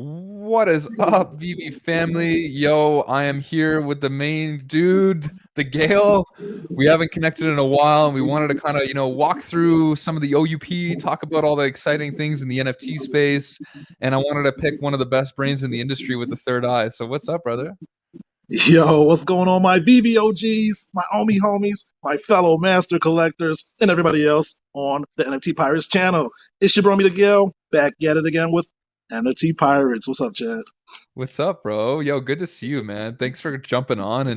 What is up, Veve family? Yo, I am here with the main dude, the Gale. We haven't connected in a while, and we wanted to kind of, walk through some of the OUP, talk about all the exciting things in the NFT space, and I wanted to pick one of the best brains in the industry with the third eye. So, what's up, brother? Yo, what's going on, my VVOGs, my OMI homies, my fellow master collectors, and everybody else on the NFT Pirates channel? It's your bro, me, the Gale, back at it again with NFT Pirates. What's up, Chad? What's up, bro? Yo, good to see you, man. Thanks for jumping on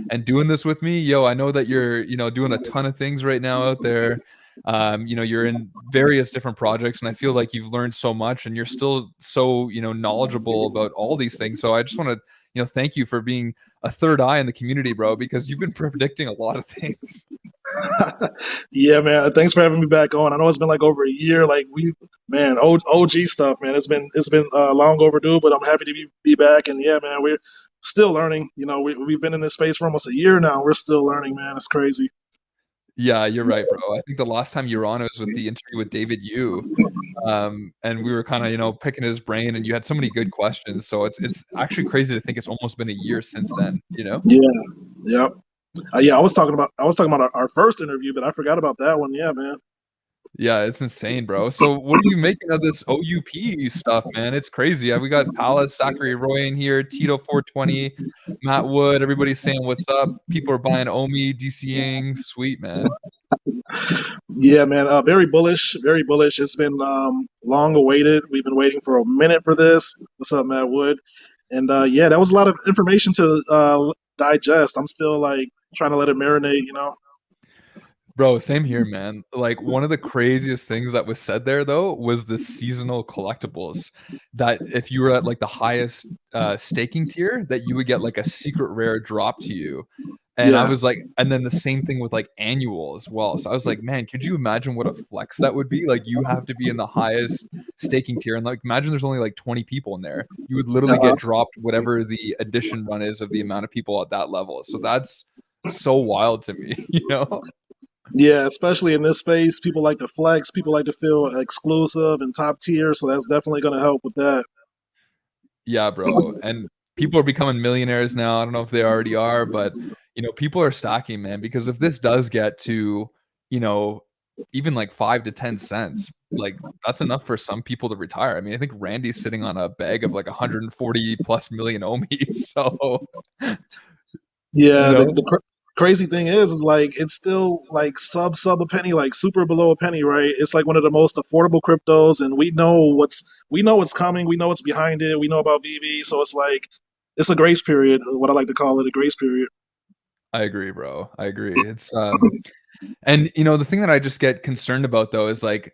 and doing this with me. Yo, I know that you're, doing a ton of things right now out there. You're in various different projects, and I feel like you've learned so much, and you're still so, knowledgeable about all these things. So I just want to, thank you for being a third eye in the community, bro, because you've been predicting a lot of things. Yeah, man. Thanks for having me back on. I know it's been like over a year. Man, OG stuff, man. It's been long overdue, but I'm happy to be back. And yeah, man, we're still learning. We've been in this space for almost a year now. We're still learning, man. It's crazy. Yeah, you're right, bro. I think the last time you were on, it was with the interview with David Yu. And we were kind of, picking his brain, and you had so many good questions. So it's actually crazy to think it's almost been a year since then. Yeah, yep. Yeah, I was talking about our first interview, but I forgot about that one. Yeah, man. Yeah, it's insane, bro. So what are you making of this OUP stuff, man? It's crazy. We got Palace, Zachary Roy in here, Tito 420, Matt Wood. Everybody's saying what's up. People are buying Omi, DCing. Sweet, man. Yeah, man. Very bullish. Very bullish. It's been long awaited. We've been waiting for a minute for this. What's up, Matt Wood? And yeah, that was a lot of information to digest. I'm still like trying to let it marinate. Bro, same here, man. Like one of the craziest things that was said there though was the seasonal collectibles. That if you were at like the highest staking tier, that you would get like a secret rare drop to you. And I Yeah. was like, and then the same thing with like annual as well. So I was like, man, could you imagine what a flex that would be? Like you have to be in the highest staking tier, and like imagine there's only like 20 people in there. You would literally Uh, get dropped whatever the addition run is of the amount of people at that level. So that's so wild to me. yeah, especially in this space, people like to flex. People like to feel exclusive and top tier. So that's definitely going to help with that. Yeah, bro. And people are becoming millionaires now. I don't know if they already are, but people are stacking, man, because if this does get to, you know, even like 5 to 10 cents, like that's enough for some people to retire. I mean, I think Randy's sitting on a bag of like 140 plus million ohms. So, you Yeah, the, know, the cr- crazy thing is like it's still like sub a penny, like super below a penny, right? It's like one of the most affordable cryptos, and we know what's coming, we know what's behind it, we know about VV, so it's like it's a grace period, what I like to call it, a grace period. I agree, bro. I agree. It's and the thing that I just get concerned about though is like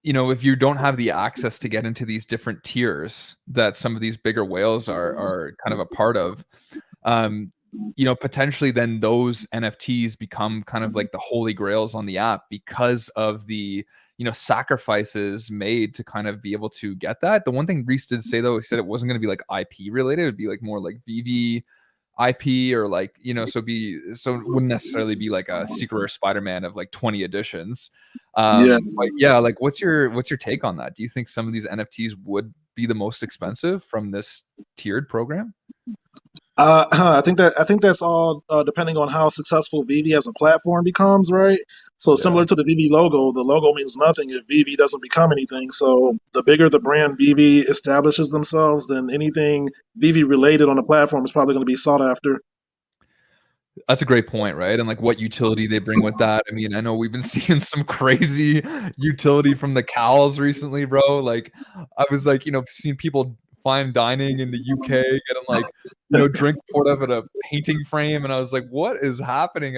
if you don't have the access to get into these different tiers that some of these bigger whales are kind of a part of, um, potentially then those NFTs become kind of like the holy grails on the app because of the sacrifices made to kind of be able to get that. The one thing Reese did say though, he said it wasn't going to be like IP related; it'd be like more like VV IP or like so it wouldn't necessarily be like a secret rare Spider-Man of like 20 editions. Yeah. But yeah, like what's your take on that? Do you think some of these NFTs would be the most expensive from this tiered program? I think that's all depending on how successful Vivi as a platform becomes, right? So Yeah. similar to the Vivi logo, the logo means nothing if Vivi doesn't become anything. So the bigger the brand Vivi establishes themselves, then anything Vivi related on the platform is probably going to be sought after. That's a great point, right? And like what utility they bring with that. I mean, I know we've been seeing some crazy utility from the cows recently, bro. Like I was like, seeing people fine dining in the UK getting like, drink poured up at a painting frame. And I was like, what is happening?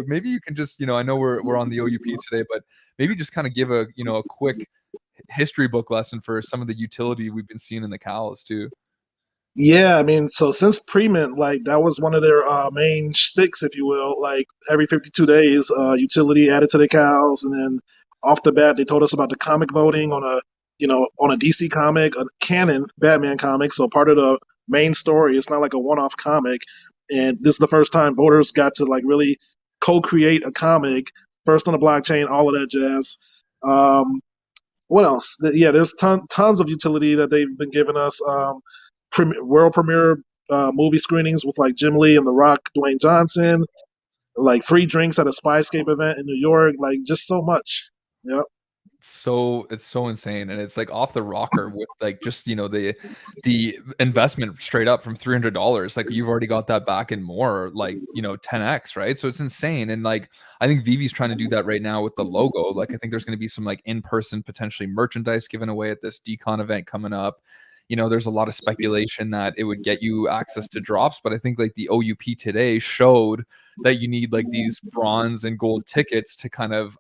Maybe you can just, I know we're on the OUP today, but maybe just kind of give a quick history book lesson for some of the utility we've been seeing in the cows too. Yeah, I mean, so since pre-mint, like that was one of their main sticks, if you will. Like every 52 days, utility added to the cows, and then off the bat, they told us about the comic voting on a DC comic, a canon Batman comic. So part of the main story. It's not like a one-off comic, and this is the first time voters got to like really co-create a comic, first on the blockchain, all of that jazz. Um, what else? Yeah, there's tons of utility that they've been giving us. World premiere movie screenings with like Jim Lee and The Rock, Dwayne Johnson, like free drinks at a Spyscape event in New York, like just so much. Yep. So it's so insane, and it's like off the rocker with like just the investment straight up from $300. Like you've already got that back and more, like 10x, right? So it's insane, and like I think Vivi's trying to do that right now with the logo. Like I think there's going to be some like in-person potentially merchandise given away at this decon event coming up. There's a lot of speculation that it would get you access to drops, but I think like the OUP today showed that you need like these bronze and gold tickets to kind of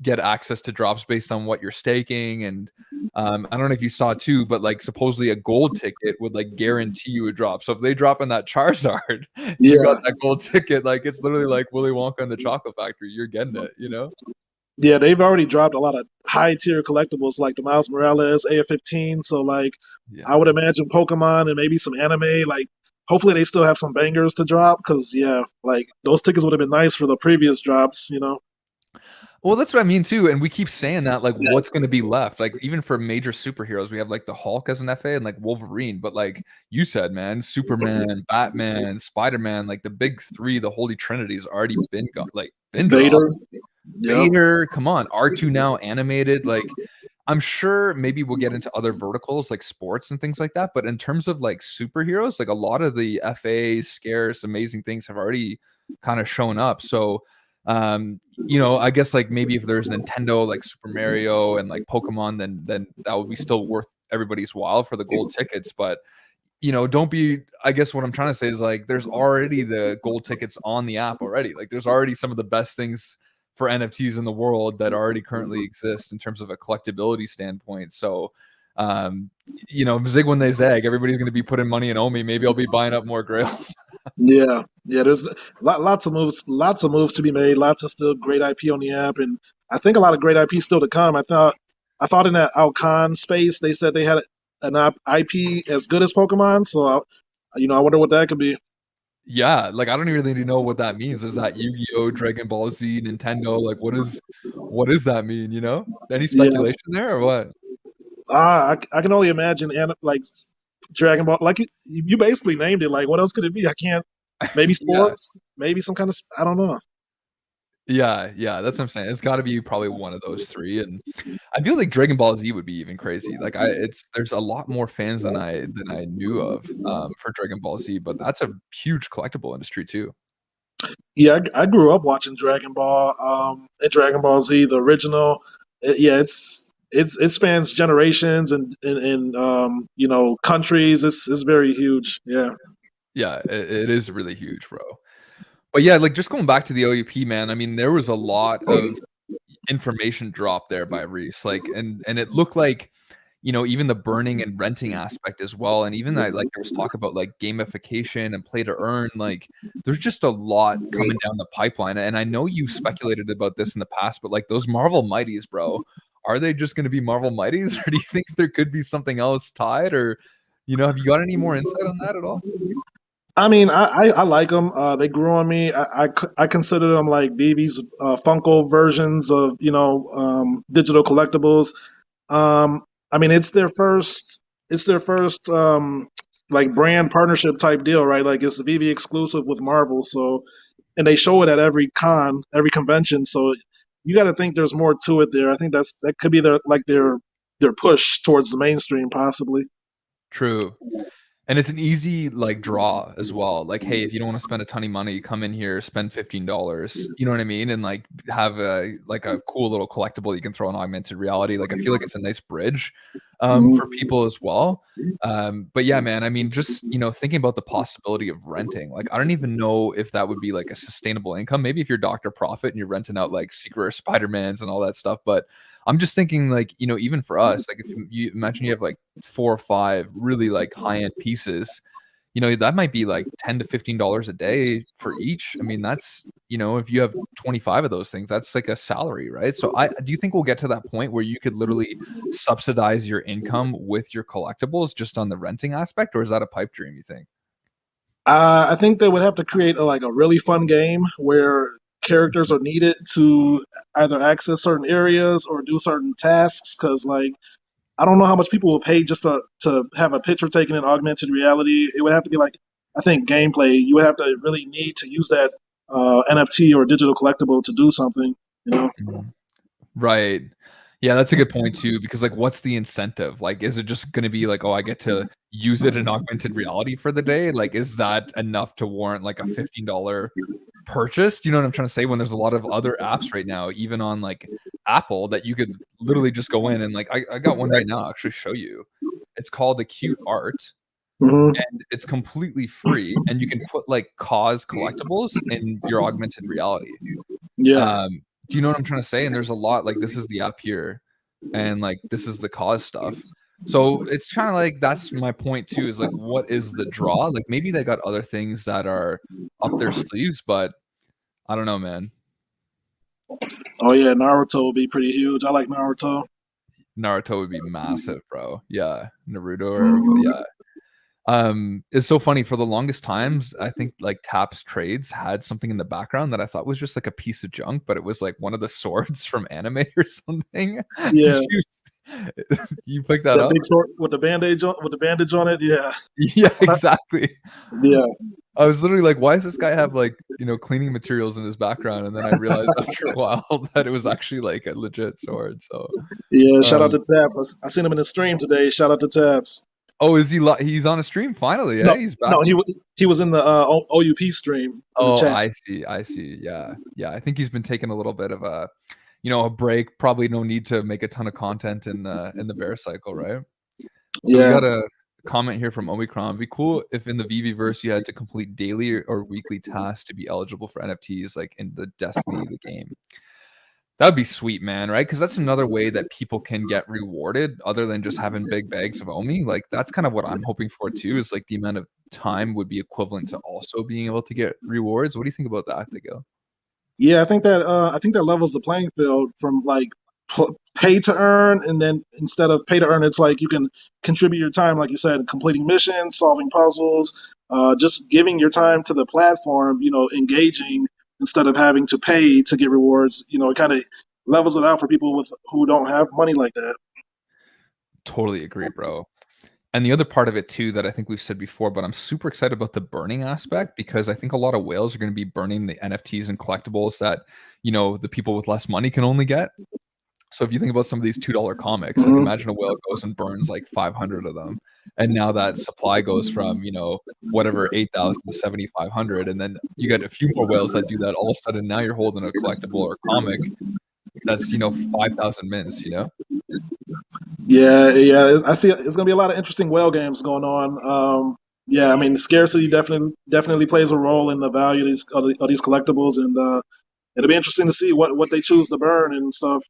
get access to drops based on what you're staking. And I don't know if you saw too, but like supposedly a gold ticket would like guarantee you a drop. So if they drop in that Charizard, you got Yeah. that gold ticket. Like it's literally like Willy Wonka and the Chocolate Factory. You're getting it. Yeah, they've already dropped a lot of high tier collectibles like the Miles Morales AF-15. So like, I Yeah. would imagine Pokemon and maybe some anime. Like, hopefully they still have some bangers to drop because yeah, like those tickets would have been nice for the previous drops. Well, that's what I mean too. And we keep saying that, like, what's going to be left? Like, even for major superheroes, we have like the Hulk as an FA and like Wolverine. But like you said, man, Superman, Batman, Spider-Man, like the big three, the Holy Trinity has already been got like been dropped. Vader. Yep. Vader, come on, R2 now animated. Like, I'm sure maybe we'll get into other verticals like sports and things like that. But in terms of like superheroes, like a lot of the FA scarce, amazing things have already kind of shown up. So, I guess like maybe if there's Nintendo like Super Mario and like Pokemon, then that would be still worth everybody's while for the gold tickets. But don't be, I guess what I'm trying to say is like there's already the gold tickets on the app already. Like there's already some of the best things for NFTs in the world that already currently exist in terms of a collectability standpoint. So zig when they zag, everybody's going to be putting money in Omi. Maybe I'll be buying up more grails. Yeah. Yeah. There's lots of moves to be made. Lots of still great IP on the app, and I think a lot of great IP still to come. I thought in that Alcon space they said they had an IP as good as Pokemon. So I wonder what that could be. Yeah, like I don't even really know what that means. Is that Yu-Gi-Oh, Dragon Ball Z, Nintendo? Like what does that mean, Any Yeah. speculation there or what? I can only imagine like Dragon Ball. Like you basically named it. Like what else could it be? I can't. Maybe Yeah. sports. Maybe some kind of. I don't know. Yeah, yeah, that's what I'm saying. It's got to be probably one of those three, and I feel like Dragon Ball Z would be even crazy. Like there's a lot more fans than I knew of for Dragon Ball Z, but that's a huge collectible industry too. Yeah, I grew up watching Dragon Ball. And Dragon Ball Z, the original. Yeah, it spans generations and countries. It's very huge. Yeah. Yeah, it is really huge, bro. But yeah, like just going back to the OUP, man. I mean, there was a lot of information dropped there by Reese, like, and it looked like even the burning and renting aspect as well, and even that like there was talk about like gamification and play to earn. Like there's just a lot coming down the pipeline, and I know you've speculated about this in the past, but like those Marvel Mighties, bro, are they just going to be Marvel Mighties, or do you think there could be something else tied, or have you got any more insight on that at all? I mean, I like them. They grew on me. I consider them like BB's Funko versions of digital collectibles. I mean, it's their first like brand partnership type deal, right? Like it's the VV exclusive with Marvel. So, and they show it at every con, every convention. So you got to think there's more to it there. I think that could be their push towards the mainstream, possibly. True. And it's an easy like draw as well. Like, hey, if you don't want to spend a ton of money, come in here, spend $15. You know what I mean? And like have a cool little collectible you can throw in augmented reality. Like I feel like it's a nice bridge for people as well. But yeah, man, I mean, just thinking about the possibility of renting, like I don't even know if that would be like a sustainable income. Maybe if you're Dr. Profit and you're renting out like secret Spider-Mans and all that stuff, but I'm just thinking like, even for us, like if you imagine you have like 4 or 5 really like high-end pieces, that might be like $10 to $15 a day for each. I mean, that's, if you have 25 of those things, that's like a salary, right? So do you think we'll get to that point where you could literally subsidize your income with your collectibles just on the renting aspect, or is that a pipe dream, you think? I think they would have to create like a really fun game where characters are needed to either access certain areas or do certain tasks. Because like I don't know how much people will pay just to have a picture taken in augmented reality. It would have to be like I think gameplay. You would have to really need to use that NFT or digital collectible to do something. You know. Mhm. Right. Yeah, that's a good point too, because like what's the incentive? Like, is it just gonna be like, oh, I get to use it in augmented reality for the day? Like, is that enough to warrant like a $15 purchase? Do you know what I'm trying to say? When there's a lot of other apps right now, even on like Apple, that you could literally just go in and like I got one right now, I'll actually show you. It's called Acute Art, Hmm. and it's completely free, and you can put like cause collectibles in your augmented reality. Yeah. Um, do you know what I'm trying to say? And there's a lot like this is the app here, and like this is the cause stuff. So it's kind of like that's my point too. Is like what is the draw? Like maybe they got other things that are up their sleeves, but I don't know, man. Oh yeah, Naruto will be pretty huge. I like Naruto. Naruto would be massive, bro. Yeah, Naruto or Mhm. yeah. It's so funny for the longest times, I think, like, Tap's Trades had something in the background that I thought was just, like, a piece of junk, but it was, like, one of the swords from anime or something. Did Yeah, you you pick that that up? big sword with the bandage on it. Yeah, Yeah, exactly. yeah, I was literally like, "Why does this guy have, like, cleaning materials in his background?" And then I realized after a while that it was actually, like, a legit sword, so, yeah. Shout out um to Tabs. I seen him in the stream today. Shout out to Tabs. Oh, is he he's on a stream finally, eh? No, He's back. no, he was in the OUP stream in the Oh, chat. I see, yeah. Yeah, I think he's been taking a little bit of a break, probably no need to make a ton of content in the bear cycle, right? So we Yeah, got a comment here from Omicron. It'd be cool if in the VV-verse you had to complete daily or weekly tasks to be eligible for NFTs, like in the Destiny, the game. That'd be sweet, man, right? Because that's another way that people can get rewarded other than just having big bags of Omi. Like that's kind of what I'm hoping for too, is like the amount of time would be equivalent to also being able to get rewards. What do you think about that, Miguel? yeah. I think that levels the playing field from like pay to earn, and then instead of pay to earn, it's like you can contribute your time, like you said, completing missions, solving puzzles, just giving your time to the platform. You know, engaging instead of having to pay to get rewards. You know, it kind of levels it out for people with who don't have money like that. Totally agree, bro. And the other part of it too that I think we've said before, but I'm super excited about the burning aspect because I think a lot of whales are going to be burning the NFTs and collectibles that, the people with less money can only get. So if you think about some of these $2 comics, like Hmm. imagine a whale goes and burns like 500 of them. And now that supply goes from, whatever 8,000 to 7,500. And then you get a few more whales that do that. All of a sudden now you're holding a collectible or comic that's, 5,000 mints. Yeah, yeah. I see. It's gonna be a lot of interesting whale games going on. Yeah, I mean, the scarcity definitely plays a role in the value of these collectibles, and it'll be interesting to see what they choose to burn and stuff.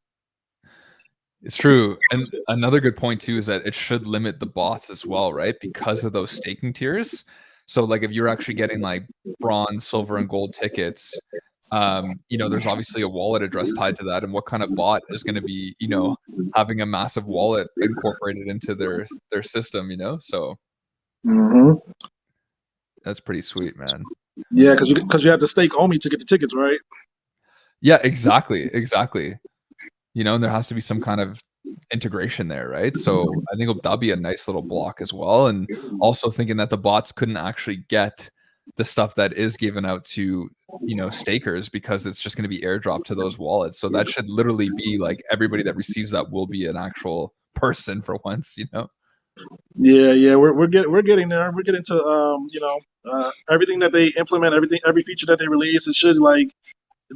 It's true. And another good point too is that it should limit the bots as well, right? Because of those staking tiers. So like if you're actually getting like bronze, silver, and gold tickets, there's obviously a wallet address tied to that. And what kind of bot is going to be, having a massive wallet incorporated into their system. So Hmm. that's pretty sweet, man. Yeah, because you have to stake Omi to get the tickets, right? Yeah, exactly. Exactly. And there has to be some kind of integration there, right? So I think that'll be a nice little block as well. And also thinking that the bots couldn't actually get the stuff that is given out to, stakers because it's just going to be airdropped to those wallets. So that should literally be like everybody that receives that will be an actual person for once. Yeah, yeah. We're getting there. We're getting to everything that they implement, every feature that they release. It should like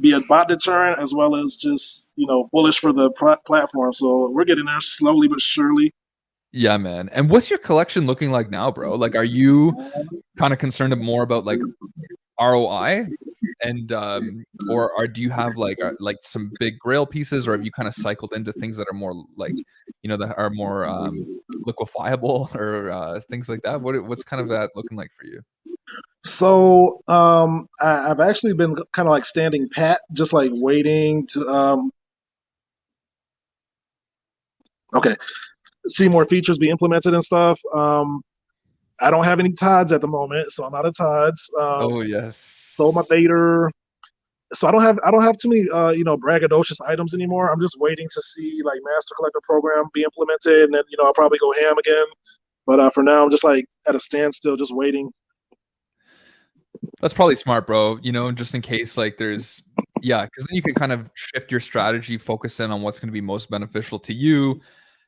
be a bot deterrent as well as just bullish for the platform. So we're getting there slowly but surely. Yeah, man. And what's your collection looking like now, bro? Like, are you kind of concerned more about like ROI and or do you have like some big Grail pieces, or have you kind of cycled into things that are more like that are more liquefiable or things like that? What's kind of that looking like for you? So I've actually been kind of like standing pat, just like waiting to okay, see more features be implemented and stuff. I don't have any Tods at the moment, so I'm out of Tods. Oh Sold my yes. Vader. so I don't have too many braggadocious items anymore. I'm just waiting to see like Master Collector program be implemented, and then I'll probably go ham again. But for now, I'm just like at a standstill, just waiting. That's probably smart, bro. Just in case like there's yeah, because then you can kind of shift your strategy, focus in on what's going to be most beneficial to you.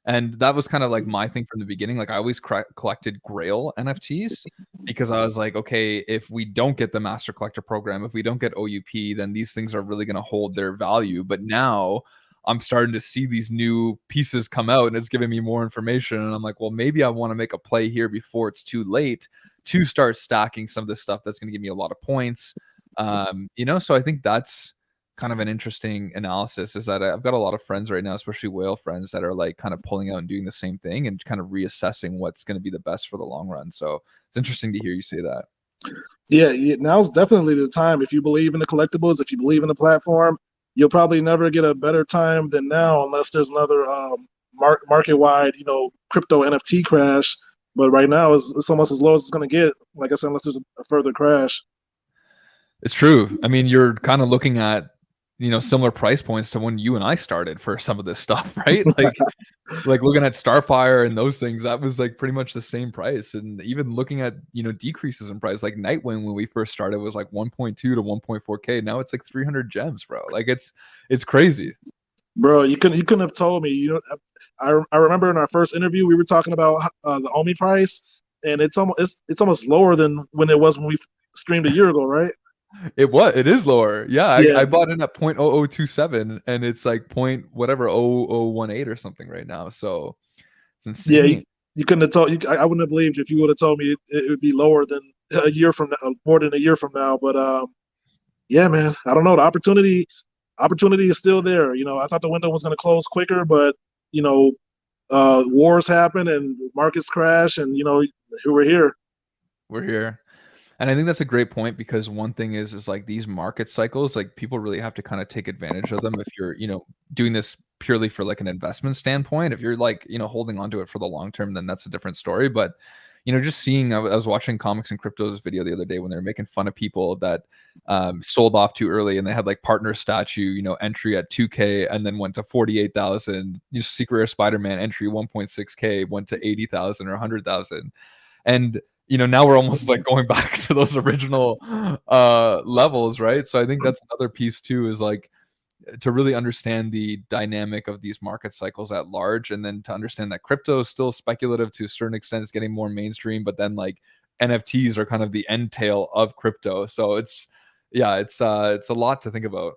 And that was kind of like my thing from the beginning. Like I always collected Grail NFTs because I was like, okay, if we don't get the Master Collector program, if we don't get OUP, then these things are really going to hold their value. But now I'm starting to see these new pieces come out and it's giving me more information. And I'm like, well, maybe I want to make a play here before it's too late to start stacking some of this stuff that's going to give me a lot of points. So I think that's kind of an interesting analysis is that I've got a lot of friends right now, especially whale friends, that are like kind of pulling out and doing the same thing and kind of reassessing what's going to be the best for the long run. So it's interesting to hear you say that. Yeah, now's definitely the time. If you believe in the collectibles, if you believe in the platform, you'll probably never get a better time than now, unless there's another market-wide, crypto NFT crash. But right now, it's almost as low as it's going to get. Like I said, unless there's a further crash. It's true. I mean, you're kind of looking at similar price points to when you and I started for some of this stuff, right? Like looking at Starfire and those things, that was like pretty much the same price. And even looking at decreases in price, like Nightwing when we first started was like 1.2 to 1.4K. Now it's like 300 gems, bro. Like it's crazy. Bro, you couldn't have told me. I remember in our first interview we were talking about the Omi price, and it's almost lower than when it was when we streamed a year ago, right? It is lower. Yeah, Yeah, I bought in at 0.0027 and it's like point whatever 0018 or something right now. So it's yeah. insane. You couldn't have told. I wouldn't have believed if you would have told me it would be lower than a year from now, more than a year from now. But yeah, man, I don't know. The opportunity is still there. I thought the window was going to close quicker, but you know, wars happen and markets crash, and we're here. We're here. And I think that's a great point because one thing is like these market cycles, like people really have to kind of take advantage of them if you're, doing this purely for like an investment standpoint. If you're like, holding on to it for the long term, then that's a different story. But, just seeing, I was watching Comics and Crypto's video the other day when they were making fun of people that sold off too early and they had like partner statue, entry at 2K and then went to 48,000. Secret Rare Spider-Man entry 1.6K went to 80,000 or 100,000. And now we're almost like going back to those original levels, right? So I think that's another piece too, is like to really understand the dynamic of these market cycles at large, and then to understand that crypto is still speculative to a certain extent, it's getting more mainstream, but then like NFTs are kind of the end tail of crypto. So it's a lot to think about.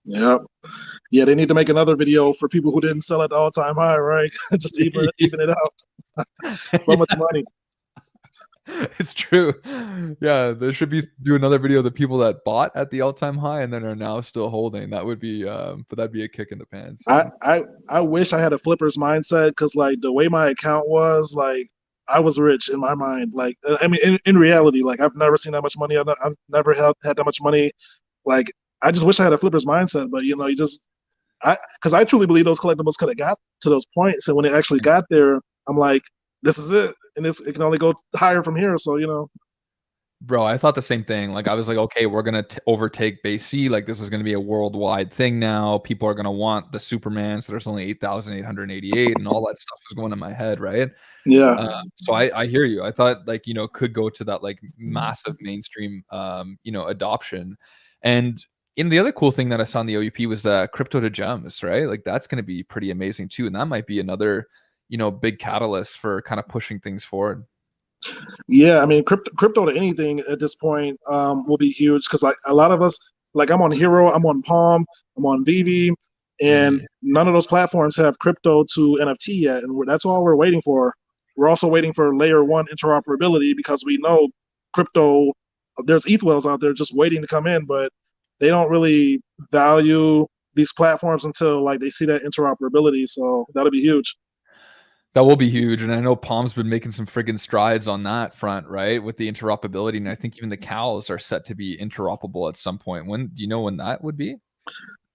Yeah, yeah. They need to make another video for people who didn't sell at the all-time high, right? Just even it out. So much money. It's true. Yeah, there should be do another video of the people that bought at the all-time high and then are now still holding. That would be but that'd be a kick in the pants. I wish I had a flipper's mindset, because like the way my account was, like I was rich in my mind. Like I mean, in reality, like I've never seen that much money. I've never had that much money. Like I just wish I had a flipper's mindset, but you just because I truly believe those collectibles could have got to those points, and when it actually got there, I'm like, this is it, and it can only go higher from here. So Bro, I thought the same thing. Like I was like, okay, we're gonna overtake base C. Like this is gonna be a worldwide thing now. People are gonna want the Superman. So there's only 8,888, and all that stuff was going in my head, right? yeah. So I hear you. I thought like could go to that like massive mainstream adoption, and the other cool thing that I saw in the OUP was crypto to gems, right? Like that's going to be pretty amazing too, and that might be another big catalyst for kind of pushing things forward. Yeah, I mean, crypto to anything at this point will be huge, because like a lot of us, like I'm on Hero, I'm on Palm, I'm on Veve, and Yeah. none of those platforms have crypto to NFT yet, and that's all we're waiting for. We're also waiting for layer one interoperability, because we know crypto, there's ETH whales out there just waiting to come in, but they don't really value these platforms until like they see that interoperability. So that'll be huge. That will be huge, and I know Palm's been making some friggin' strides on that front, right? With the interoperability, and I think even the cows are set to be interoperable at some point. When do you know when that would be?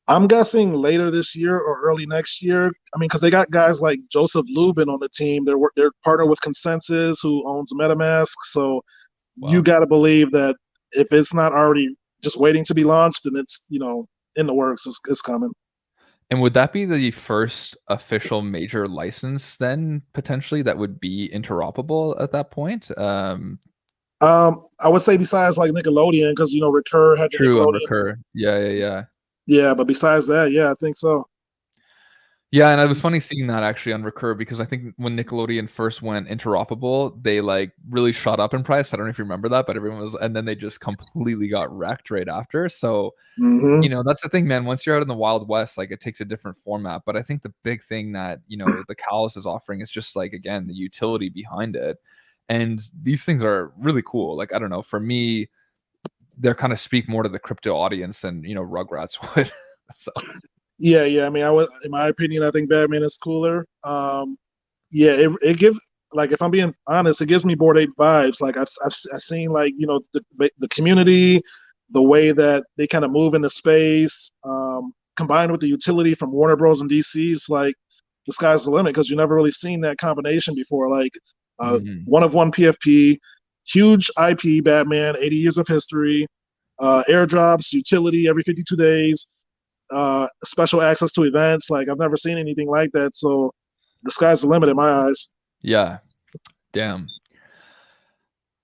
I'm guessing later this year or early next year. I mean, because they got guys like Joseph Lubin on the team. They're partnered with Consensus, who owns MetaMask. So you Wow. got to believe that if it's not already just waiting to be launched, and it's in the works. It's coming. And would that be the first official major license then potentially that would be interoperable at that point? I would say besides like Nickelodeon, because Recur had the True on Nickelodeon. Recur. Yeah, yeah, yeah. Yeah, but besides that, yeah, I think so. Yeah, and it was funny seeing that actually on Recur because I think when Nickelodeon first went interoperable, they, like, really shot up in price. I don't know if you remember that, but everyone was and then they just completely got wrecked right after. So, Hmm. that's the thing, man. Once you're out in the Wild West, like, it takes a different format. But I think the big thing that, the Callus is offering is just, like, again, the utility behind it. And these things are really cool. Like, I don't know, for me, they're kinda speak more to the crypto audience than, Rugrats would. So Yeah, yeah. I mean, in my opinion, I think Batman is cooler. Yeah, it gives, like, if I'm being honest, it gives me Bored Ape vibes. Like I've seen, like, the community, the way that they kind of move into space, combined with the utility from Warner Bros. And DC. It's like the sky's the limit, because you never really seen that combination before. Like, mhm. one of one PFP, huge IP, Batman, 80 years of history, airdrops, utility every 52 days, special access to events. Like, I've never seen anything like that. So the sky's the limit in my eyes. Yeah. Damn.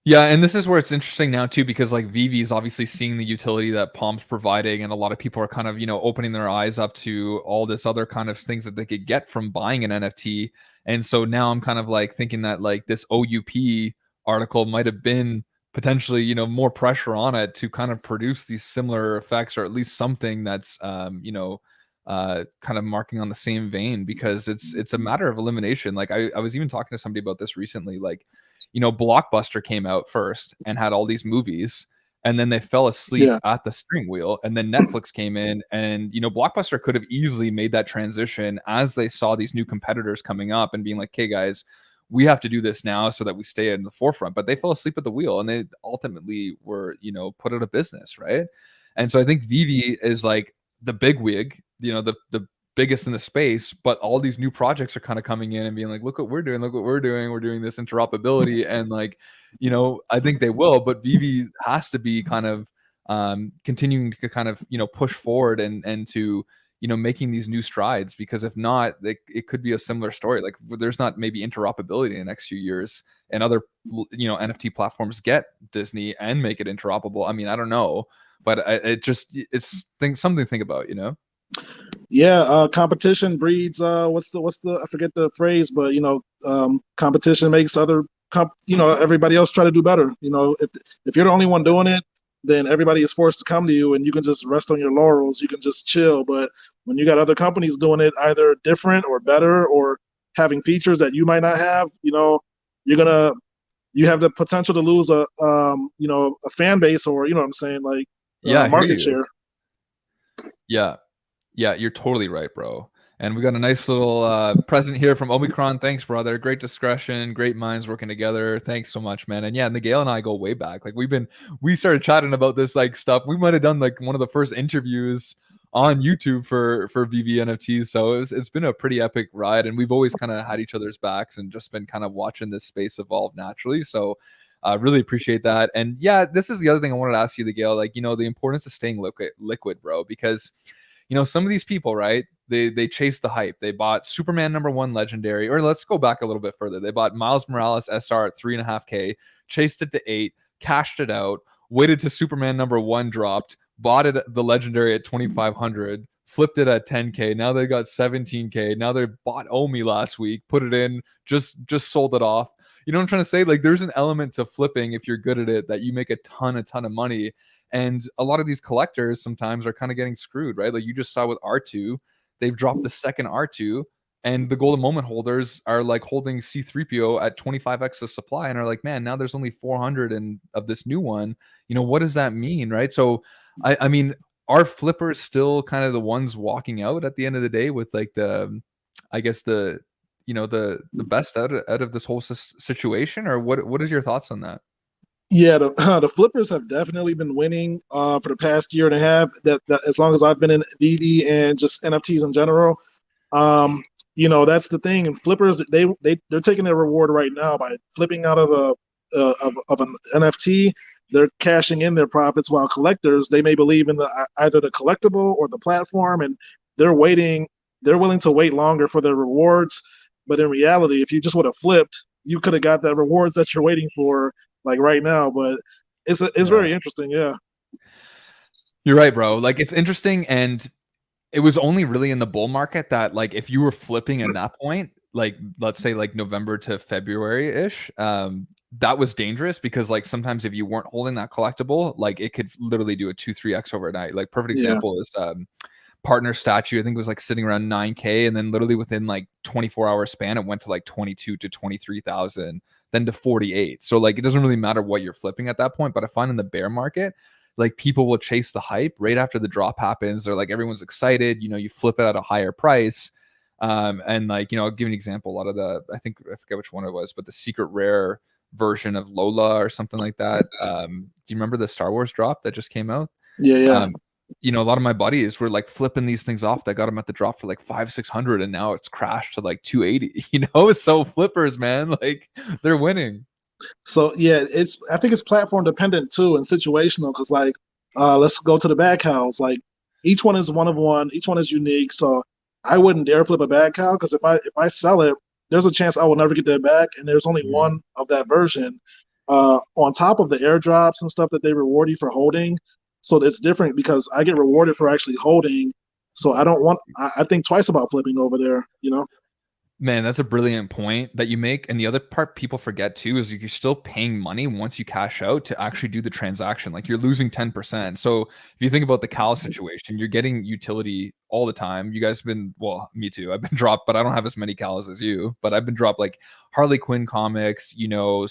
Yeah, and this is where it's interesting now too, because like Vivi is obviously seeing the utility that Palm's providing, and a lot of people are kind of opening their eyes up to all this other kind of things that they could get from buying an NFT. And so now I'm kind of like thinking that like this OUP article might have been potentially more pressure on it to kind of produce these similar effects, or at least something that's kind of marking on the same vein, because it's a matter of elimination. Like I was even talking to somebody about this recently, like Blockbuster came out first and had all these movies, and then they fell asleep Yeah. at the steering wheel, and then Netflix came in, and Blockbuster could have easily made that transition as they saw these new competitors coming up and being like, "Okay, guys, we have to do this now so that we stay in the forefront." But they fell asleep at the wheel, and they ultimately were, put out of business, right? And so I think Vivi is like the big wig, the biggest in the space, but all these new projects are kind of coming in and being like, look what we're doing, we're doing this interoperability. And like, I think they will, but Vivi has to be kind of continuing to kind of push forward and to making these new strides, because if not, it could be a similar story. Like, there's not maybe interoperability in the next few years, and other NFT platforms get Disney and make it interoperable. I mean, I don't know, but it's something to think about. Yeah, competition breeds, what's the I forget the phrase, but competition makes everybody else try to do better. If you're the only one doing it, then everybody is forced to come to you, and you can just rest on your laurels, you can just chill. But when you got other companies doing it either different or better, or having features that you might not have, you're gonna you have the potential to lose a fan base, or what I'm saying, like, Yeah, I hear market you. share. Yeah. Yeah, you're totally right, bro. And we got a nice little present here from Omicron. Thanks, brother. Great discretion, great minds working together. Thanks so much, man. And yeah, and Gale and I go way back. Like, we started chatting about this like stuff. We might have done like one of the first interviews on YouTube for Veve NFTs. So it's been a pretty epic ride, and we've always kind of had each other's backs and just been kind of watching this space evolve naturally. So really appreciate that. And yeah, this is the other thing I wanted to ask you, the Gale, like, the importance of staying liquid, bro, because some of these people, right? They chase the hype. They bought Superman #1 Legendary, or let's go back a little bit further. They bought Miles Morales SR at 3.5K, chased it to 8, cashed it out, waited to Superman #1 dropped, bought it the Legendary at 2,500, flipped it at 10K. Now they got 17K. Now they bought Omi last week, put it in, just sold it off. You know what I'm trying to say? Like, there's an element to flipping if you're good at it that you make a ton of money. And a lot of these collectors sometimes are kind of getting screwed, right? Like you just saw with R2, they've dropped the second R2, and the golden moment holders are like holding C3PO at 25x the supply and are like, man, now there's only 400 of this new one. What does that mean, right? So, I mean, are flippers still kind of the ones walking out at the end of the day with like I guess the best out of this whole situation, or what is your thoughts on that? Yeah, the flippers have definitely been winning for the past year and a half. That as long as I've been in DD and just NFTs in general, that's the thing. And flippers, they're taking their reward right now by flipping out of of an NFT. they're cashing in their profits, while collectors, they may believe in the either the collectible or the platform, and they're waiting. They're willing to wait longer for their rewards. But in reality, if you just would have flipped, you could have got the rewards that you're waiting for, like right now. But it's Yeah. very interesting. Yeah. You're right, bro. Like, it's interesting, and it was only really in the bull market that, like, if you were flipping at that point, like, let's say, like, November to February-ish, that was dangerous because, like, sometimes if you weren't holding that collectible, like, it could literally do a 2-3x overnight. Like, perfect Yeah. example is, partner statue, I think it was, like, sitting around 9K, and then literally within, like, 24-hour span, it went to, like, 22 to 23,000, then to 48. So, like, it doesn't really matter what you're flipping at that point, but I find in the bear market, like, people will chase the hype right after the drop happens, or like everyone's excited, you flip it at a higher price. And like, I'll give you an example. A lot of I forget which one it was, but the secret rare version of Lola or something like that. Do you remember the Star Wars drop that just came out? Yeah. Yeah. Um, a lot of my buddies were like flipping these things off that got them at the drop for like 500-600, and now it's crashed to like 280. So flippers, man, like, they're winning. So yeah, I think it's platform dependent too and situational because like let's go to the bag cows. Like each one is one of one, each one is unique. So I wouldn't dare flip a bag cow because if I sell it, there's a chance I will never get that back, and there's only Mhm. one of that version. On top of the airdrops and stuff that they reward you for holding, so it's different because I get rewarded for actually holding. So I don't want. I think twice about flipping over there. You know. Man, that's a brilliant point that you make. And the other part people forget too is you're still paying money once you cash out to actually do the transaction. Like, you're losing 10%. So if you think about the Cal situation, you're getting utility all the time. You guys have been, well, me too. I've been dropped, but I don't have as many Cals as you. But I've been dropped like Harley Quinn comics,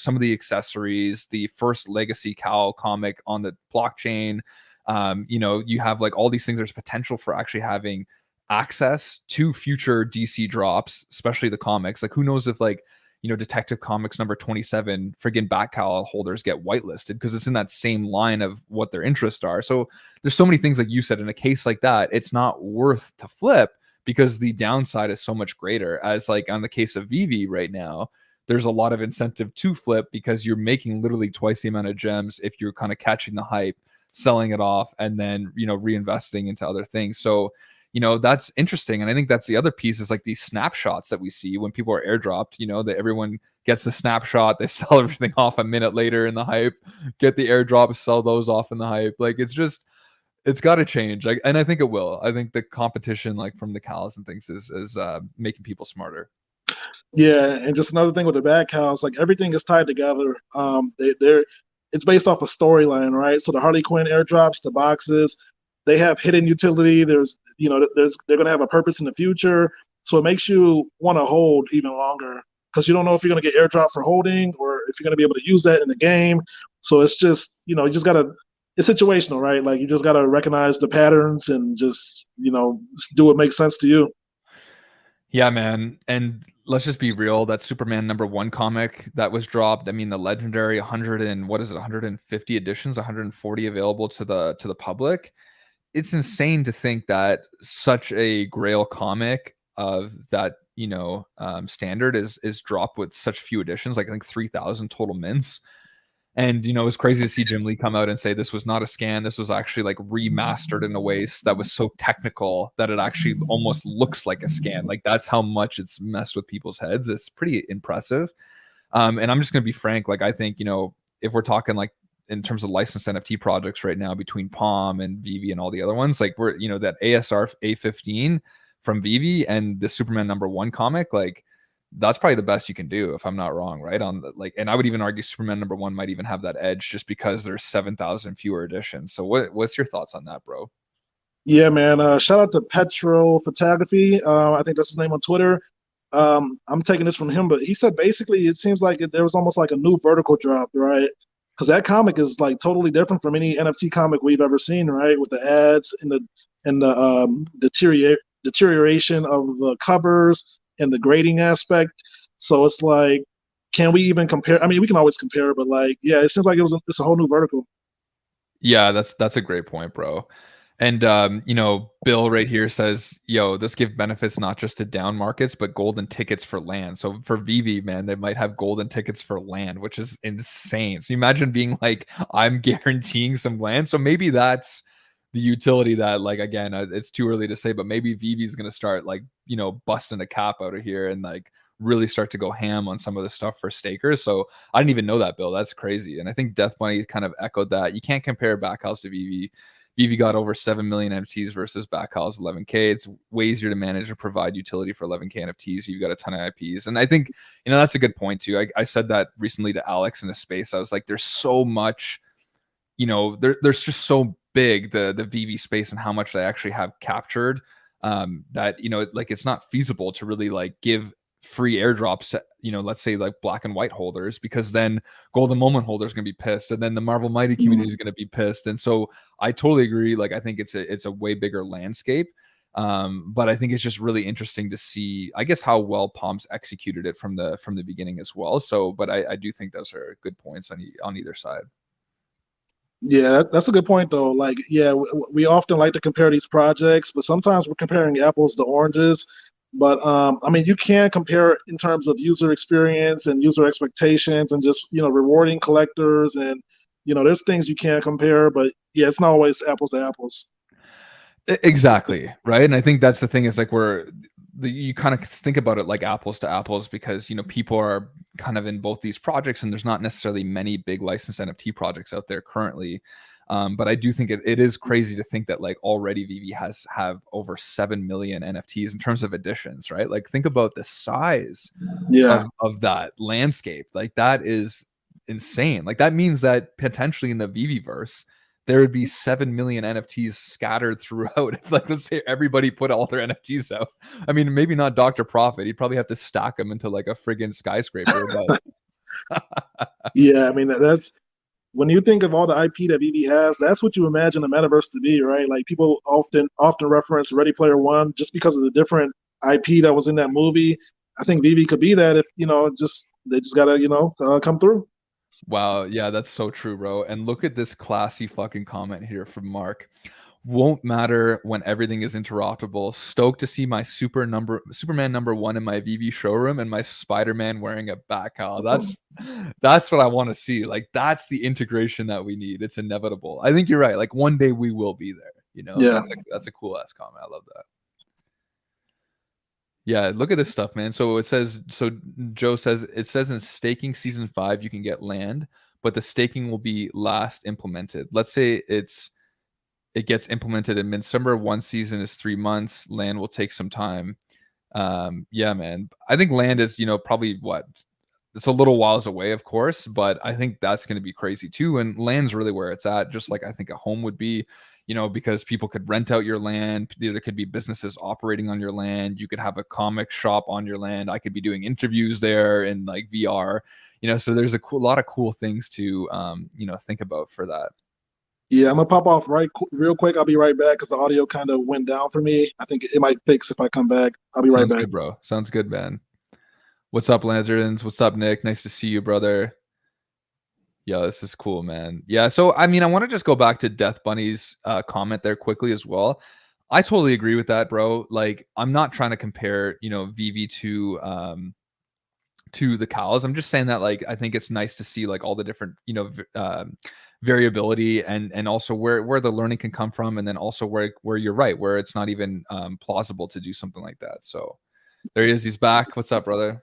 some of the accessories, the first Legacy Cal comic on the blockchain. You have like all these things. There's potential for actually having access to future DC drops, especially the comics. Like, who knows if like, Detective Comics number 27 friggin' Batcal holders get whitelisted because it's in that same line of what their interests are. So there's so many things, like you said, in a case like that, it's not worth to flip because the downside is so much greater. As like on the case of Veve right now, there's a lot of incentive to flip because you're making literally twice the amount of gems if you're kind of catching the hype, selling it off, and then, reinvesting into other things. So that's interesting. And I think that's the other piece is like these snapshots that we see when people are airdropped, that everyone gets the snapshot, they sell everything off a minute later in the hype, get the airdrop, sell those off in the hype. Like, it's got to change. Like, and I think it will. I think the competition, like from the cows and things, is making people smarter. Yeah, and just another thing with the bad cows, like everything is tied together. They're it's based off a storyline, right? So the Harley Quinn airdrops, the boxes, they have hidden utility. They're gonna have a purpose in the future, so it makes you want to hold even longer because you don't know if you're gonna get airdrop for holding or if you're gonna be able to use that in the game. So it's just you just gotta. It's situational, right? Like you just gotta recognize the patterns and just do what makes sense to you. Yeah, man. And let's just be real. That Superman #1 comic that was dropped. I mean, the legendary 100 and what is it, 150 editions, 140 available to the public. It's insane to think that such a Grail comic of that standard is dropped with such few editions. Like, I think 3,000 total mints. And it's crazy to see Jim Lee come out and say this was not a scan. This was actually like remastered in a way that was so technical that it actually almost looks like a scan. Like, that's how much it's messed with people's heads. It's pretty impressive. And I'm just gonna be frank. Like, I think if we're talking like in terms of licensed NFT projects right now between Palm and Veve and all the other ones, like we're that ASR A15 from Veve and the Superman #1 comic, like that's probably the best you can do if I'm not wrong, right? On the, like, and I would even argue Superman #1 might even have that edge just because there's 7,000 fewer editions. So what's your thoughts on that, bro? Yeah, man. Shout out to Petro Photography. I think that's his name on Twitter. I'm taking this from him, but he said basically it seems like there was almost like a new vertical drop, right? Because that comic is like totally different from any NFT comic we've ever seen, right? With the ads and the deterioration of the covers and the grading aspect. So it's like, can we even compare? I mean, we can always compare, but like, yeah, it seems like it's a whole new vertical. Yeah, that's a great point, bro. And Bill right here says, "Yo, this give benefits not just to down markets, but golden tickets for land." So for Veve, man, they might have golden tickets for land, which is insane. So you imagine being like, "I'm guaranteeing some land." So maybe that's the utility that, like, again, it's too early to say, but maybe Veve is going to start like busting a cap out of here and like really start to go ham on some of the stuff for stakers. So I didn't even know that, Bill. That's crazy. And I think Death Bunny kind of echoed that. You can't compare Backhouse to Veve. Veve got over 7 million NFTs versus Backhouse 11K. It's way easier to manage and provide utility for 11K NFTs. You've got a ton of IPs. And I think, that's a good point too. I said that recently to Alex in a space. I was like, there's so much, there's just so big, the Veve space and how much they actually have captured, that, like it's not feasible to really like give free airdrops to, let's say like black and white holders, because then golden moment holders are going to be pissed, and then the Marvel Mighty community is going to be pissed. And so I totally agree. Like I think it's a way bigger landscape. But I think it's just really interesting to see, I guess, how well Palms executed it from the beginning as well. So, but I do think those are good points on either side. Yeah, that's a good point though. Like, yeah, we often like to compare these projects, but sometimes we're comparing apples to oranges. But I mean, you can compare in terms of user experience and user expectations, and just rewarding collectors, and there's things you can't compare. But yeah, it's not always apples to apples. Exactly, right. And I think that's the thing, is like you kind of think about it like apples to apples, because people are kind of in both these projects, and there's not necessarily many big licensed NFT projects out there currently. But I do think it is crazy to think that like already Veve have over 7 million NFTs in terms of additions, right? Like think about the size of that landscape. Like that is insane. Like that means that potentially in the Veveverse, there would be 7 million NFTs scattered throughout. If, like, let's say everybody put all their NFTs out. I mean, maybe not Dr. Profit. He'd probably have to stack them into like a friggin' skyscraper. But Yeah, I mean that's when you think of all the IP that Veve has, that's what you imagine the metaverse to be, right? Like people often reference Ready Player One just because of the different IP that was in that movie. I think Veve could be that if they just gotta come through. wow, yeah, that's so true, bro. And look at this classy fucking comment here from Mark. Won't matter when everything is interoperable. Stoked to see my Superman #1 in my Veve showroom, and my Spider-Man wearing a back cowl. That's what I want to see. Like that's the integration that we need. It's inevitable. I think you're right. Like one day we will be there. Yeah. That's a cool ass comment. I love that. Yeah, look at this stuff, man. So Joe says it says in staking season 5 you can get land, but the staking will be last implemented. Let's say it gets implemented in midsummer. One season is 3 months. Land will take some time. Yeah, man. I think land is, probably it's a little whiles away, of course, but I think that's going to be crazy too. And land's really where it's at, just like I think a home would be, because people could rent out your land. There could be businesses operating on your land. You could have a comic shop on your land. I could be doing interviews there in like VR, so there's a lot of cool things to, think about for that. Yeah, I'm gonna pop off real quick. I'll be right back because the audio kind of went down for me. I think it might fix if I come back. I'll be right Sounds back. good, bro. Sounds good, man. What's up, Lanterns? What's up, Nick? Nice to see you, brother. Yeah, this is cool, man. Yeah, so I mean, I want to just go back to Death Bunny's comment there quickly as well. I totally agree with that, bro. Like, I'm not trying to compare, Veve to the cows. I'm just saying that, like, I think it's nice to see like all the different, variability, and also where the learning can come from, and then also where you're right, where it's not even plausible to do something like that. So there he is. He's back. What's up, brother?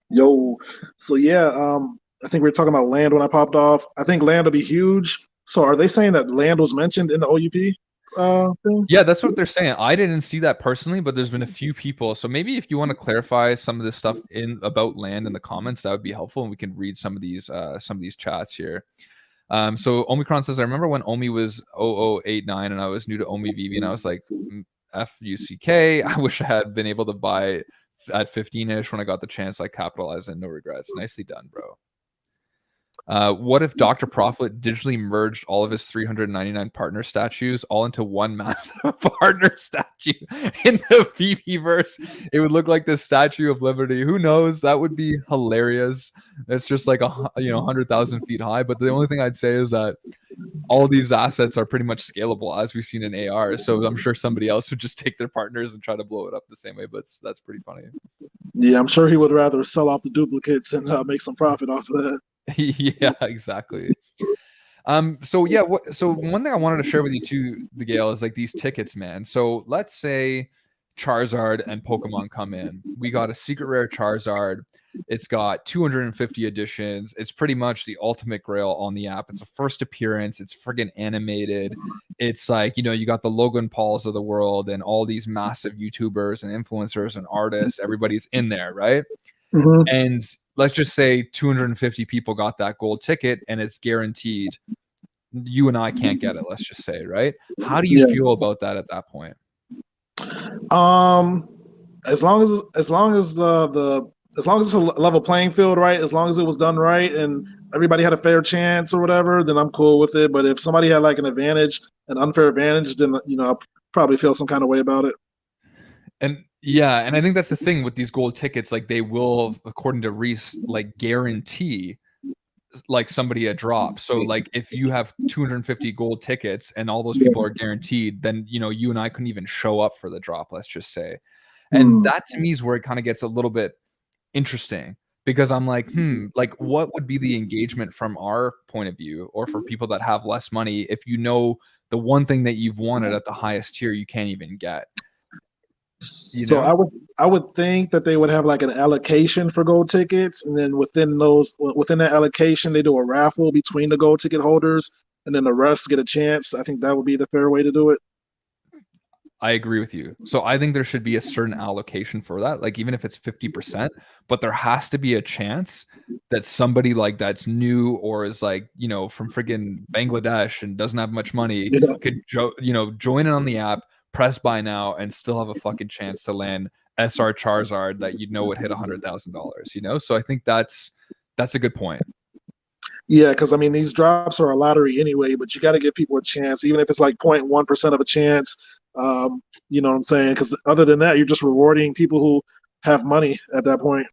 Yo, so yeah, I think we were talking about land when I popped off. I think land will be huge. So are they saying that land was mentioned in the OUP thing? Yeah, that's what they're saying. I didn't see that personally, but there's been a few people. So maybe if you want to clarify some of this stuff about land in the comments, that would be helpful, and we can read some of these chats here. So Omicron says, I remember when Omi was 0089 and I was new to Omi Veve, and I was like, FUCK. I wish I had been able to buy at 15-ish when I got the chance. I capitalized and no regrets. Nicely done, bro. What if Dr. Profit digitally merged all of his 399 partner statues all into one massive partner statue in the Veveverse? It would look like the Statue of Liberty. Who knows? That would be hilarious. It's just like 100,000 feet high. But the only thing I'd say is that all these assets are pretty much scalable, as we've seen in AR. So I'm sure somebody else would just take their partners and try to blow it up the same way. But that's pretty funny. Yeah, I'm sure he would rather sell off the duplicates and make some profit off of that. Yeah, exactly. So yeah, so one thing I wanted to share with you too, the Gale, is like these tickets, man. So let's say Charizard and Pokemon come in. We got a secret rare Charizard. It's got 250 editions. It's pretty much the ultimate Grail on the app. It's a first appearance. It's friggin' animated. It's like, you know, you got the Logan Pauls of the world and all these massive YouTubers and influencers and artists. Everybody's in there, right? Mm-hmm. And let's just say 250 people got that gold ticket and it's guaranteed. You and I can't get it, let's just say, right? How do you feel about that at that point? As long as as long as it's a level playing field, right? As long as it was done right and everybody had a fair chance or whatever, then I'm cool with it. But if somebody had like an advantage, an unfair advantage, then I'll probably feel some kind of way about it. And yeah, and I think that's the thing with these gold tickets, like they will, according to Reese, like guarantee like somebody a drop. So like if you have 250 gold tickets and all those people are guaranteed, then you and I couldn't even show up for the drop, let's just say. And that to me is where it kind of gets a little bit interesting, because I'm like, like what would be the engagement from our point of view, or for people that have less money, if the one thing that you've wanted at the highest tier you can't even get? So I would think that they would have like an allocation for gold tickets, and then within that allocation, they do a raffle between the gold ticket holders, and then the rest get a chance. I think that would be the fair way to do it. I agree with you. So I think there should be a certain allocation for that, like even if it's 50%, but there has to be a chance that somebody like that's new or is like, from friggin' Bangladesh and doesn't have much money could, join in on the app, press buy now, and still have a fucking chance to land SR Charizard that would hit $100,000, So I think that's a good point. Yeah, because I mean these drops are a lottery anyway, but you got to give people a chance, even if it's like 0.1% of a chance. You know what I'm saying? Because other than that, you're just rewarding people who have money at that point.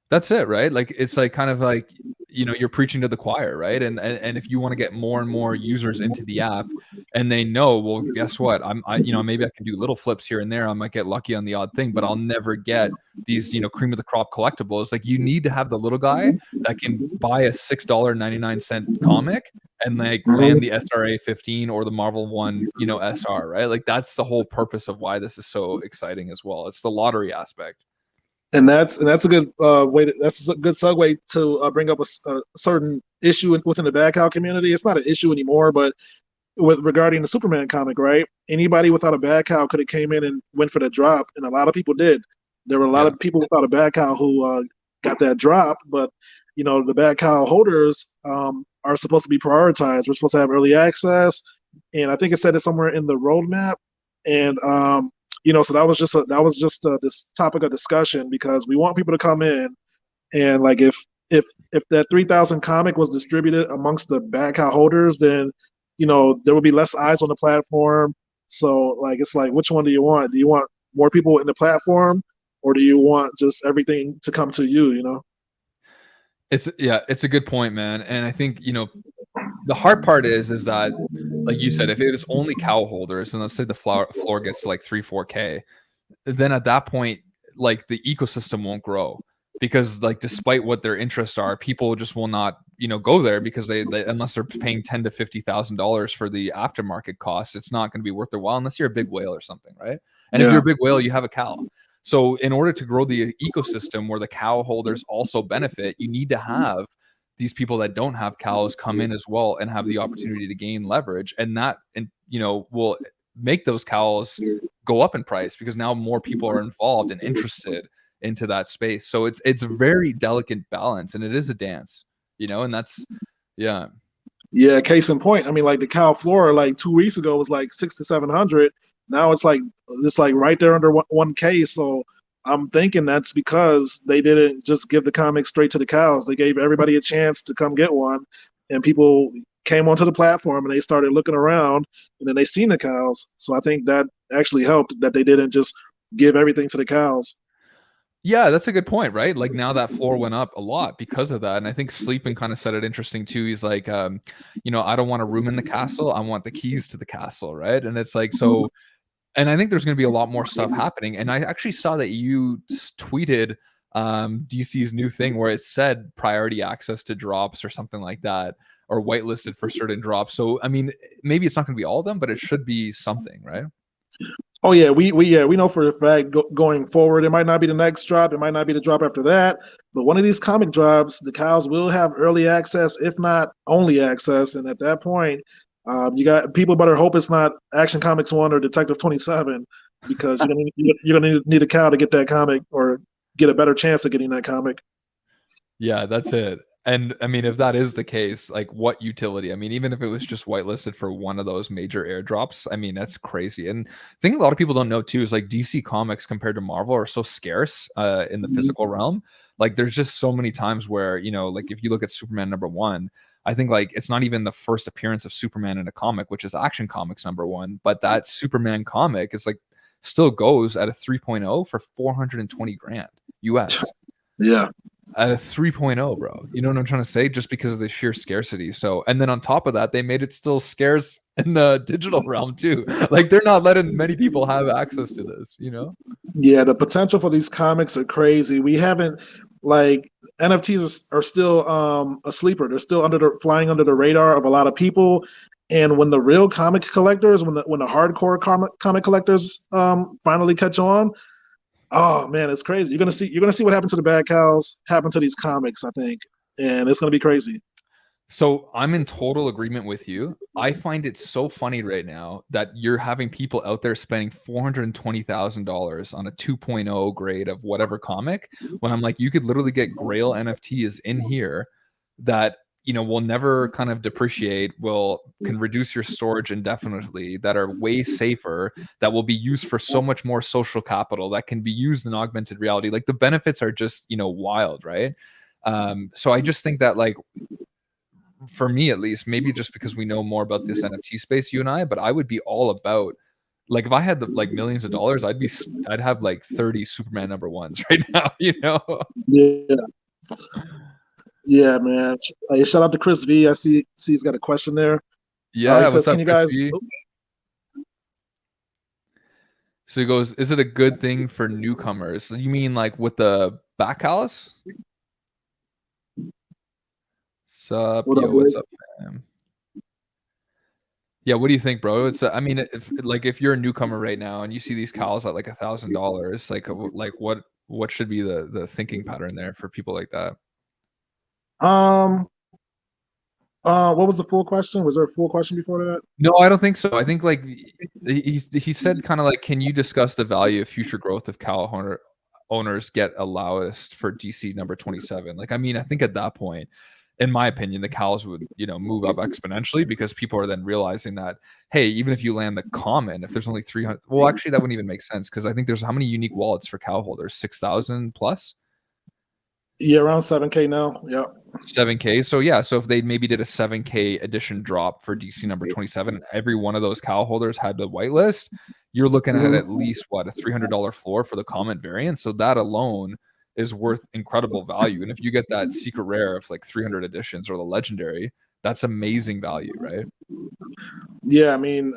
That's it, right? Like it's like kind of like you're preaching to the choir, right? And if you want to get more and more users into the app, and they know, well, guess what? Maybe I can do little flips here and there. I might get lucky on the odd thing, but I'll never get these cream of the crop collectibles. Like you need to have the little guy that can buy a $6.99 comic and like land the SRA 15 or the Marvel 1, SR, right? Like that's the whole purpose of why this is so exciting as well. It's the lottery aspect. And that's a good that's a good segue to bring up a certain issue within the bad cow community. It's not an issue anymore, but regarding the Superman comic, right? Anybody without a bad cow could have came in and went for the drop, and a lot of people did. There were a lot of people without a bad cow who got that drop, but the bad cow holders are supposed to be prioritized. We're supposed to have early access, and I think it said it somewhere in the roadmap, and so that was just this topic of discussion, because we want people to come in, and like if that 3,000 comic was distributed amongst the bad cow holders, then there would be less eyes on the platform. So like it's like, which one do you want? Do you want more people in the platform, or do you want just everything to come to you? It's a good point, man. And I think the hard part is that, like you said, if it was only cow holders, and let's say the floor gets to like 3-4K, then at that point, like the ecosystem won't grow, because like despite what their interests are, people just will not go there, because they unless they're paying $10,000 to $50,000 for the aftermarket costs, it's not going to be worth their while unless you're a big whale or something, right? And if you're a big whale, you have a cow. So in order to grow the ecosystem where the cow holders also benefit, you need to have these people that don't have cows come in as well and have the opportunity to gain leverage, and that will make those cows go up in price, because now more people are involved and interested into that space. So it's a very delicate balance, and it is a dance, and that's case in point, I mean, like the cow floor like 2 weeks ago was like 600 to 700. Now it's like right there under 1K. So I'm thinking that's because they didn't just give the comics straight to the cows. They gave everybody a chance to come get one, and people came onto the platform and they started looking around, and then they seen the cows. So I think that actually helped, that they didn't just give everything to the cows. Yeah, that's a good point, right? Like now that floor went up a lot because of that. And I think Sleeping kind of said it interesting too. He's like, I don't want a room in the castle. I want the keys to the castle, right? And it's like, so, and I think there's going to be a lot more stuff happening. And I actually saw that you tweeted DC's new thing where it said priority access to drops or something like that, or whitelisted for certain drops. So, I mean, maybe it's not going to be all of them, but it should be something, right? Oh yeah, we know for a fact going forward, it might not be the next drop, it might not be the drop after that, but one of these comic drops, the cows will have early access, if not only access, and at that point, you got people better hope it's not Action Comics 1 or Detective 27, because you're gonna need a cow to get that comic or get a better chance of getting that comic. Yeah, that's it. And I mean, if that is the case, like what utility? I mean, even if it was just whitelisted for one of those major airdrops, I mean, that's crazy. And I think a lot of people don't know too is like DC Comics compared to Marvel are so scarce in the physical realm. Like there's just so many times where, like if you look at Superman #1, I think like it's not even the first appearance of Superman in a comic, which is Action Comics #1, but that Superman comic is like still goes at a 3.0 for 420 grand US. Yeah. At a 3.0, bro. You know what I'm trying to say? Just because of the sheer scarcity. So, and then on top of that, they made it still scarce in the digital realm too. Like they're not letting many people have access to this, Yeah, the potential for these comics are crazy. We haven't like NFTs are still a sleeper. They're still flying under the radar of a lot of people. And when the real comic collectors, when the hardcore comic collectors finally catch on, oh man, it's crazy. You're gonna see what happened to the bad cows happen to these comics, I think, and it's gonna be crazy. So I'm in total agreement with you. I find it so funny right now that you're having people out there spending $420,000 on a 2.0 grade of whatever comic, when I'm like, you could literally get Grail NFTs in here that will never kind of depreciate, can reduce your storage indefinitely, that are way safer, that will be used for so much more social capital, that can be used in augmented reality. Like the benefits are just wild, right? So I just think that like for me at least, maybe just because we know more about this NFT space, you and I, but I would be all about like if I had like millions of dollars, I'd have like 30 Superman #1s right now. Yeah, yeah, man. Hey, shout out to Chris V. I see he's got a question there. He Yeah, says, what's "Can up, you Chris guys?" V? So he goes, is it a good thing for newcomers? So you mean like with the back house? Sup, What up, yo, Blake? what's up, fam? Yeah, what do you think, bro? It's I mean, if you're a newcomer right now and you see these cows at like $1,000, like what should be the thinking pattern there for people like that? Um, what was the full question? Was there a full question before that? No, I don't think so. I think like he said kind of like, can you discuss the value of future growth of cow owners get allowance for DC #27? Like, I mean, I think at that point, in my opinion, the cows would, move up exponentially because people are then realizing that, hey, even if you land the common, if there's only 300, well, actually, that wouldn't even make sense because I think there's how many unique wallets for cow holders? 6,000 plus? Yeah, around 7K now. Yeah. 7K. So yeah, so if they maybe did a 7K edition drop for DC #27, and every one of those cow holders had the whitelist, you're looking at least what, a $300 floor for the comment variant. So that alone is worth incredible value. And if you get that secret rare of like 300 editions or the legendary, that's amazing value, right? Yeah, I mean,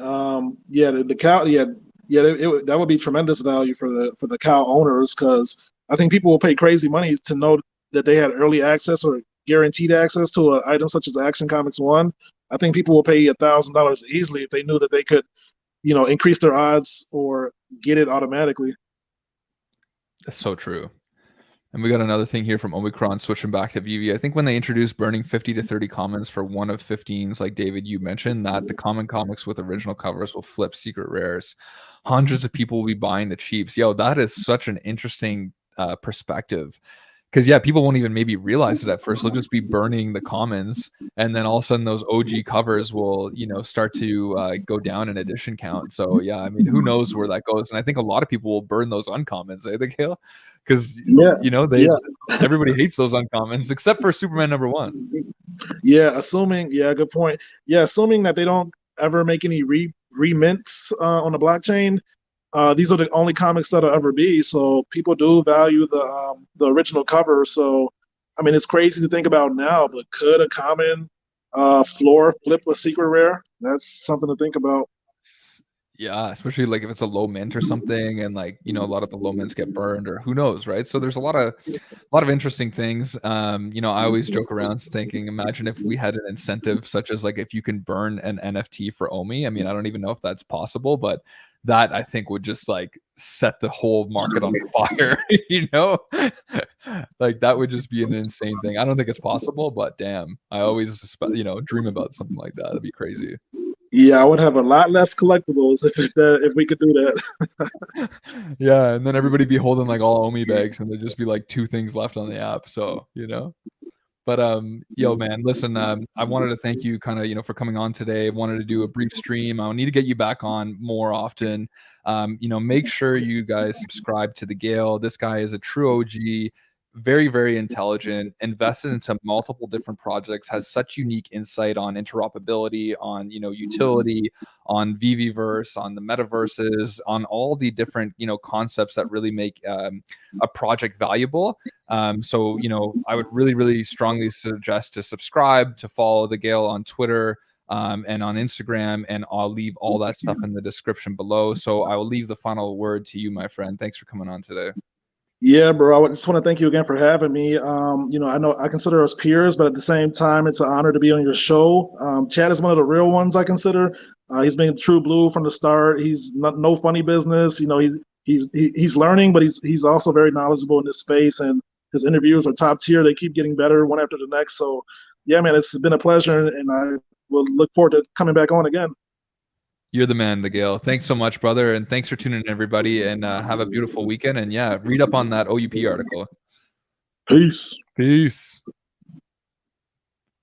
yeah, the cow, yeah, that would be tremendous value for the cow owners because I think people will pay crazy money to know that they had early access or guaranteed access to an item such as Action Comics 1. I think people will pay $1,000 easily if they knew that they could, increase their odds or get it automatically. That's so true. And we got another thing here from Omicron switching back to Veve. I think when they introduced burning 50 to 30 comments for one of 15s, like David, you mentioned, that the common comics with original covers will flip secret rares. Hundreds of people will be buying the cheaps. Yo, that is such an interesting perspective. Because, yeah, people won't even maybe realize it at first. They'll just be burning the commons. And then all of a sudden those OG covers will, start to go down in edition count. So, yeah, I mean, who knows where that goes. And I think a lot of people will burn those uncommons, eh, Gale? Because Yeah, they yeah, everybody hates those uncommons except for Superman #1. yeah. Good point. Yeah, assuming that they don't ever make any remints on the blockchain. these are the only comics that'll ever be. So people do value the original cover. So I mean, it's crazy to think about now, but could a common floor flip a secret rare? That's something to think about. Yeah, especially like if it's a low mint or something, and like a lot of the low mints get burned, or who knows, right? So there's a lot of interesting things. I always joke around thinking, imagine if we had an incentive such as like if you can burn an NFT for Omi. I mean, I don't even know if that's possible, but that I think would just like set the whole market on fire, Like that would just be an insane thing. I don't think it's possible, but damn, I always dream about something like that. That'd be crazy. Yeah, I would have a lot less collectibles if we could do that. Yeah, and then everybody be holding like all Omi bags, and there'd just be like two things left on the app. So, But yo, man, listen, I wanted to thank you kind of, for coming on today. I wanted to do a brief stream. I need to get you back on more often. Make sure you guys subscribe to the Gale. This guy is a true OG, very, very intelligent, invested into multiple different projects, has such unique insight on interoperability, on, utility, on Viviverse, on the metaverses, on all the different, concepts that really make a project valuable. So, I would really, really strongly suggest to subscribe, to follow the Gale on Twitter and on Instagram, and I'll leave all that stuff in the description below. So I will leave the final word to you, my friend. Thanks for coming on today. Yeah, bro. I just want to thank you again for having me. I know I consider us peers, but at the same time, it's an honor to be on your show. Chad is one of the real ones I consider. He's been true blue from the start. He's no funny business. He's learning, but he's also very knowledgeable in this space, and his interviews are top tier. They keep getting better one after the next. So, yeah, man, it's been a pleasure, and I will look forward to coming back on again. You're the man, the Gale. Thanks so much, brother. And thanks for tuning in, everybody. And have a beautiful weekend. And yeah, read up on that OUP article. Peace. Peace.